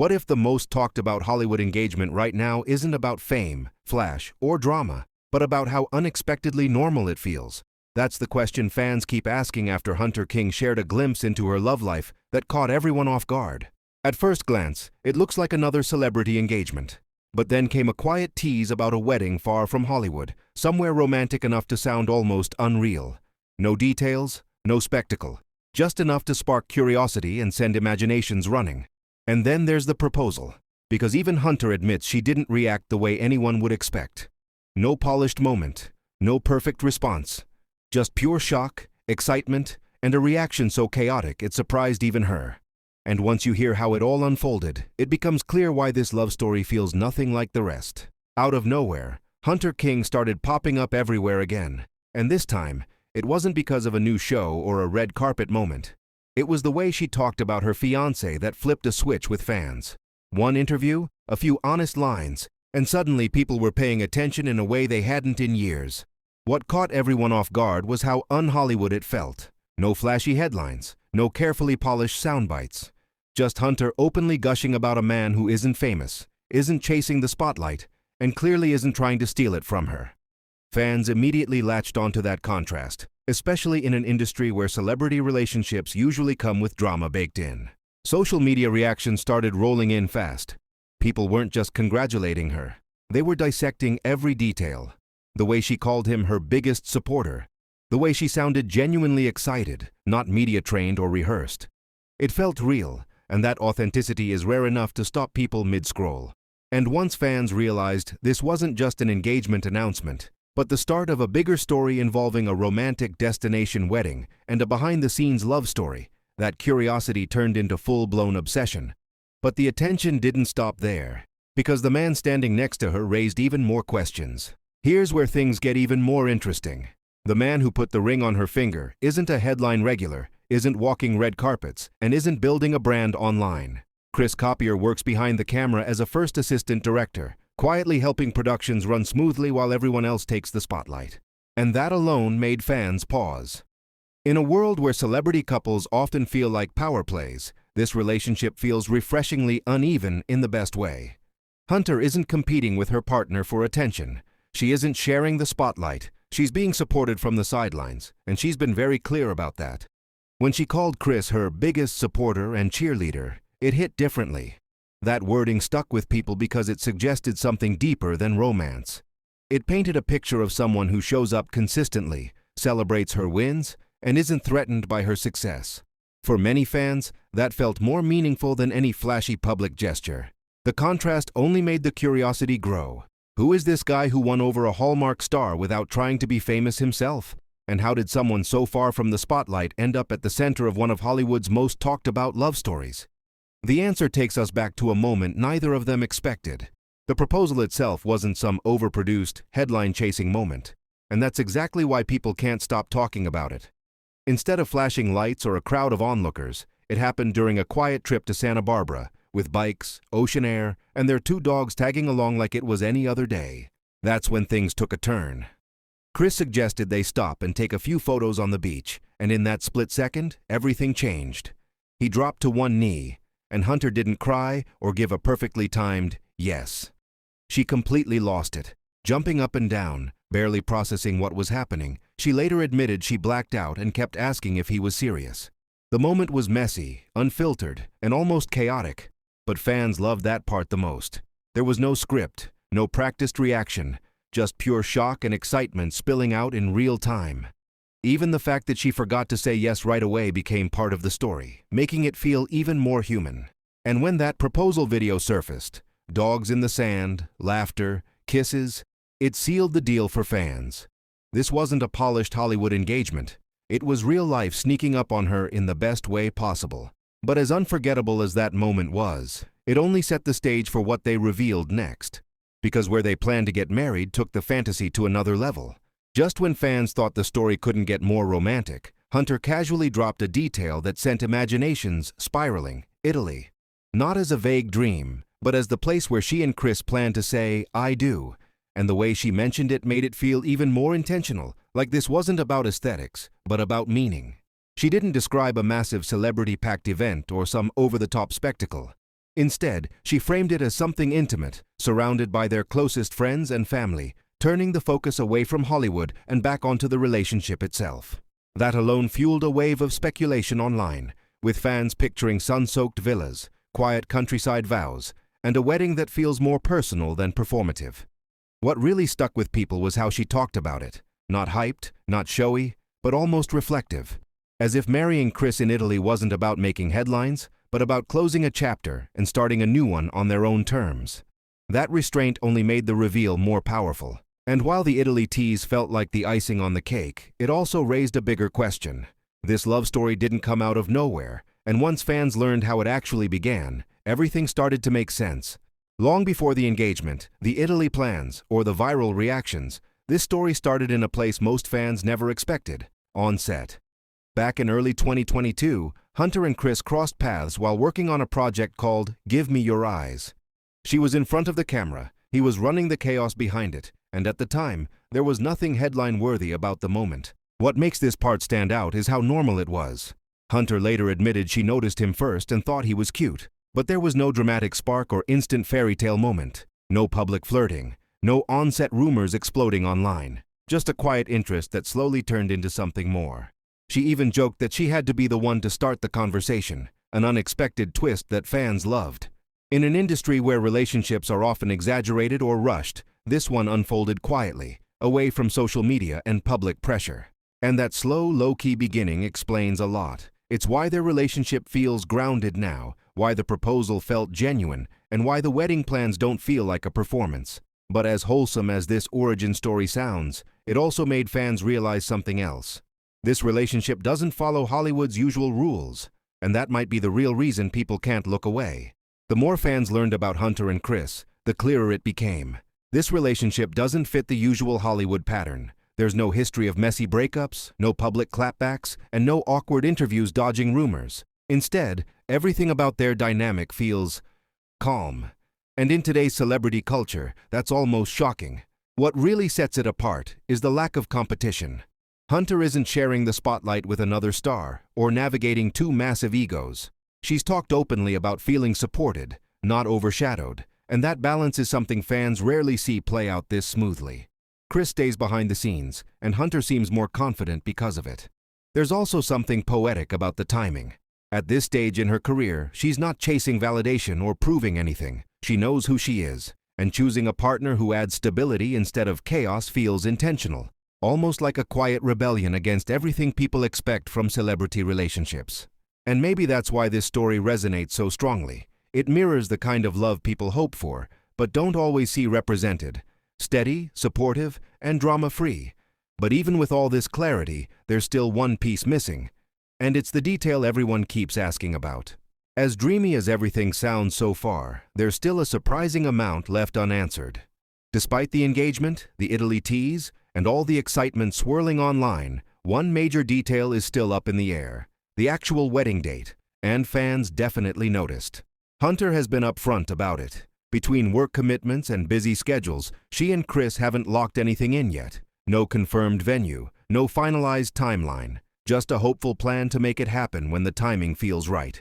What if the most talked about Hollywood engagement right now isn't about fame, flash, or drama, but about how unexpectedly normal it feels? That's the question fans keep asking after Hunter King shared a glimpse into her love life that caught everyone off guard. At first glance, it looks like another celebrity engagement. But then came a quiet tease about a wedding far from Hollywood, somewhere romantic enough to sound almost unreal. No details, no spectacle, just enough to spark curiosity and send imaginations running. And then there's the proposal, because even Hunter admits she didn't react the way anyone would expect. No polished moment, no perfect response, just pure shock, excitement, and a reaction so chaotic it surprised even her. And once you hear how it all unfolded, it becomes clear why this love story feels nothing like the rest. Out of nowhere, Hunter King started popping up everywhere again. And this time, it wasn't because of a new show or a red carpet moment. It was the way she talked about her fiance that flipped a switch with fans. One interview, a few honest lines, and suddenly people were paying attention in a way they hadn't in years. What caught everyone off guard was how un-Hollywood it felt. No flashy headlines, no carefully polished sound bites. Just Hunter openly gushing about a man who isn't famous, isn't chasing the spotlight, and clearly isn't trying to steal it from her. Fans immediately latched onto that contrast, especially in an industry where celebrity relationships usually come with drama baked in. Social media reactions started rolling in fast. People weren't just congratulating her. They were dissecting every detail. The way she called him her biggest supporter. The way she sounded genuinely excited, not media-trained or rehearsed. It felt real, and that authenticity is rare enough to stop people mid-scroll. And once fans realized this wasn't just an engagement announcement, but the start of a bigger story involving a romantic destination wedding and a behind-the-scenes love story, that curiosity turned into full-blown obsession. But the attention didn't stop there, because the man standing next to her raised even more questions. Here's where things get even more interesting. The man who put the ring on her finger isn't a headline regular, isn't walking red carpets, and isn't building a brand online. Chris Copier works behind the camera as a first assistant director, quietly helping productions run smoothly while everyone else takes the spotlight. And that alone made fans pause. In a world where celebrity couples often feel like power plays, this relationship feels refreshingly uneven in the best way. Hunter isn't competing with her partner for attention. She isn't sharing the spotlight. She's being supported from the sidelines, and she's been very clear about that. When she called Chris her biggest supporter and cheerleader, it hit differently. That wording stuck with people because it suggested something deeper than romance. It painted a picture of someone who shows up consistently, celebrates her wins, and isn't threatened by her success. For many fans, that felt more meaningful than any flashy public gesture. The contrast only made the curiosity grow. Who is this guy who won over a Hallmark star without trying to be famous himself? And how did someone so far from the spotlight end up at the center of one of Hollywood's most talked about love stories? The answer takes us back to a moment neither of them expected. The proposal itself wasn't some overproduced, headline-chasing moment, and that's exactly why people can't stop talking about it. Instead of flashing lights or a crowd of onlookers, it happened during a quiet trip to Santa Barbara, with bikes, ocean air, and their two dogs tagging along like it was any other day. That's when things took a turn. Chris suggested they stop and take a few photos on the beach, and in that split second, everything changed. He dropped to one knee, and Hunter didn't cry or give a perfectly timed yes. She completely lost it, jumping up and down, barely processing what was happening. She later admitted she blacked out and kept asking if he was serious. The moment was messy, unfiltered, and almost chaotic, but fans loved that part the most. There was no script, no practiced reaction, just pure shock and excitement spilling out in real time. Even the fact that she forgot to say yes right away became part of the story, making it feel even more human. And when that proposal video surfaced, dogs in the sand, laughter, kisses, it sealed the deal for fans. This wasn't a polished Hollywood engagement. It was real life sneaking up on her in the best way possible. But as unforgettable as that moment was, it only set the stage for what they revealed next. Because where they planned to get married took the fantasy to another level. Just when fans thought the story couldn't get more romantic, Hunter casually dropped a detail that sent imaginations spiraling: Italy. Not as a vague dream, but as the place where she and Chris planned to say, "I do." And the way she mentioned it made it feel even more intentional, like this wasn't about aesthetics, but about meaning. She didn't describe a massive celebrity-packed event or some over-the-top spectacle. Instead, she framed it as something intimate, surrounded by their closest friends and family, turning the focus away from Hollywood and back onto the relationship itself. That alone fueled a wave of speculation online, with fans picturing sun-soaked villas, quiet countryside vows, and a wedding that feels more personal than performative. What really stuck with people was how she talked about it. Not hyped, not showy, but almost reflective. As if marrying Chris in Italy wasn't about making headlines, but about closing a chapter and starting a new one on their own terms. That restraint only made the reveal more powerful. And while the Italy tease felt like the icing on the cake, it also raised a bigger question. This love story didn't come out of nowhere, and once fans learned how it actually began, everything started to make sense. Long before the engagement, the Italy plans, or the viral reactions, this story started in a place most fans never expected, on set. Back in early 2022, Hunter and Chris crossed paths while working on a project called Give Me Your Eyes. She was in front of the camera, he was running the chaos behind it, and at the time, there was nothing headline-worthy about the moment. What makes this part stand out is how normal it was. Hunter later admitted she noticed him first and thought he was cute, but there was no dramatic spark or instant fairy tale moment, no public flirting, no on-set rumors exploding online, just a quiet interest that slowly turned into something more. She even joked that she had to be the one to start the conversation, an unexpected twist that fans loved. In an industry where relationships are often exaggerated or rushed, this one unfolded quietly, away from social media and public pressure. And that slow, low-key beginning explains a lot. It's why their relationship feels grounded now, why the proposal felt genuine, and why the wedding plans don't feel like a performance. But as wholesome as this origin story sounds, it also made fans realize something else. This relationship doesn't follow Hollywood's usual rules, and that might be the real reason people can't look away. The more fans learned about Hunter and Chris, the clearer it became. This relationship doesn't fit the usual Hollywood pattern. There's no history of messy breakups, no public clapbacks, and no awkward interviews dodging rumors. Instead, everything about their dynamic feels calm. And in today's celebrity culture, that's almost shocking. What really sets it apart is the lack of competition. Hunter isn't sharing the spotlight with another star or navigating two massive egos. She's talked openly about feeling supported, not overshadowed, and that balance is something fans rarely see play out this smoothly. Chris stays behind the scenes, and Hunter seems more confident because of it. There's also something poetic about the timing. At this stage in her career, she's not chasing validation or proving anything. She knows who she is, and choosing a partner who adds stability instead of chaos feels intentional, almost like a quiet rebellion against everything people expect from celebrity relationships. And maybe that's why this story resonates so strongly. It mirrors the kind of love people hope for, but don't always see represented. Steady, supportive, and drama-free. But even with all this clarity, there's still one piece missing. And it's the detail everyone keeps asking about. As dreamy as everything sounds so far, there's still a surprising amount left unanswered. Despite the engagement, the Italy tease, and all the excitement swirling online, one major detail is still up in the air. The actual wedding date, and fans definitely noticed. Hunter has been upfront about it. Between work commitments and busy schedules, she and Chris haven't locked anything in yet. No confirmed venue, no finalized timeline, just a hopeful plan to make it happen when the timing feels right.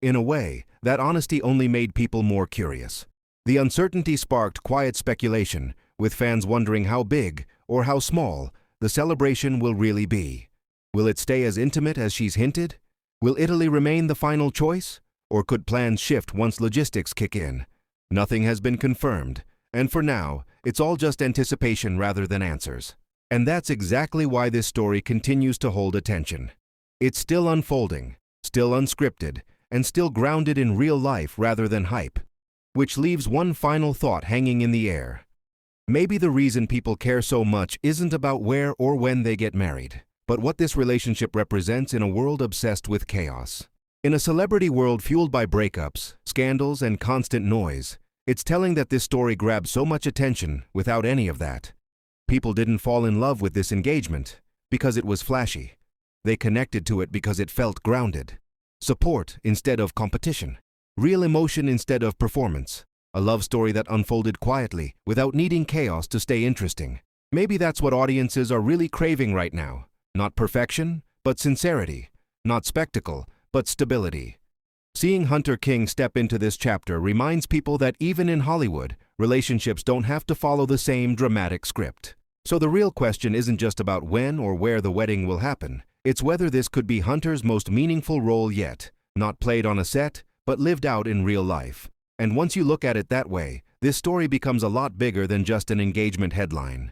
In a way, that honesty only made people more curious. The uncertainty sparked quiet speculation, with fans wondering how big, or how small, the celebration will really be. Will it stay as intimate as she's hinted? Will Italy remain the final choice? Or could plans shift once logistics kick in? Nothing has been confirmed, and for now, it's all just anticipation rather than answers. And that's exactly why this story continues to hold attention. It's still unfolding, still unscripted, and still grounded in real life rather than hype. Which leaves one final thought hanging in the air. Maybe the reason people care so much isn't about where or when they get married, but what this relationship represents in a world obsessed with chaos. In a celebrity world fueled by breakups, scandals, and constant noise, it's telling that this story grabbed so much attention without any of that. People didn't fall in love with this engagement because it was flashy. They connected to it because it felt grounded. Support instead of competition. Real emotion instead of performance. A love story that unfolded quietly without needing chaos to stay interesting. Maybe that's what audiences are really craving right now. Not perfection, but sincerity. Not spectacle, but stability. Seeing Hunter King step into this chapter reminds people that even in Hollywood, relationships don't have to follow the same dramatic script. So the real question isn't just about when or where the wedding will happen. It's whether this could be Hunter's most meaningful role yet, not played on a set, but lived out in real life. And once you look at it that way, this story becomes a lot bigger than just an engagement headline.